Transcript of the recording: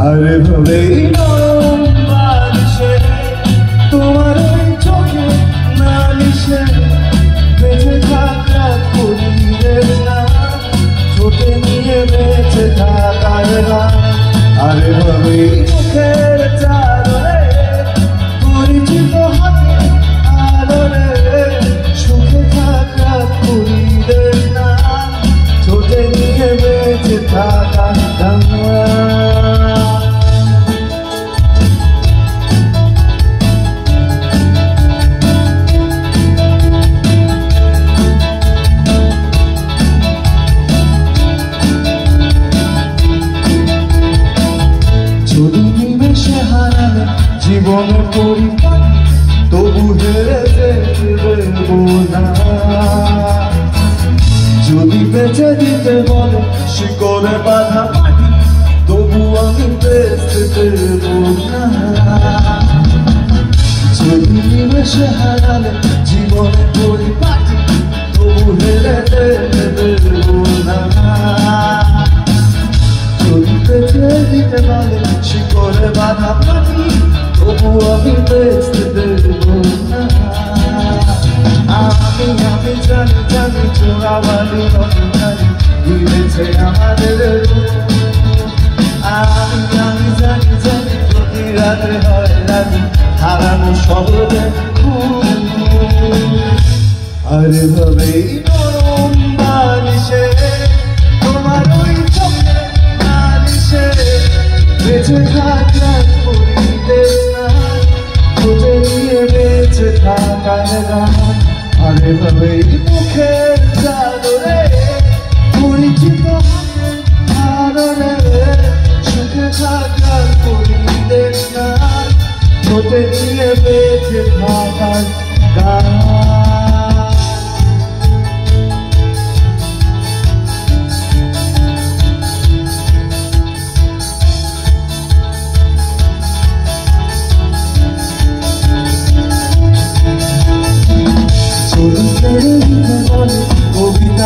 আরে ভাবেই নরম বালিশে তোমার ওই চোখে নালিশে বেঁচে থাকা পরিবেশ না ছোটে নিয়ে বেঁচে থাকার গান। আরে ভাবেই মুখের চাদরে পরিচিত হাতে আদরে সুখে থাকা পরিবেশ না ছোটে নিয়ে বেঁচে থাকার গান। যদি নিমেষে হারালে জীবনের পরিপাটি তবু হেরে যেতে না। যদি বেঁচে দিতে বলে শিকড়ে বাঁধা মাটি তবু আমি বেঁচতে দেব না। যদি নিমেষে হারালে জীবনের পরিপাটি তবু হেরে যেতে না। যদি বেঁচে দিতে বলে শিকড়ে বাঁধা মাটি তবু আমি বেঁচতে দেব না। আমি জানি জানি চোরাবালি জানি দিয়েছে আমাদের আমি জানি জানি প্রতি রাতে হয় রাজি হারানো শহরে। আরে ভাবেই নরম বালিশে তোমার ওই চোখে নালিশে বেঁচে থাকার পরিবেশ না খুঁজে নিয়ে বেঁচে থাকার গান। আরে ভাবেই মুখের চাদরে পরিচিত আদরে সুখে থাকার পরিবেশ না ছোটে নিয়ে বেঁচে থাকার গান।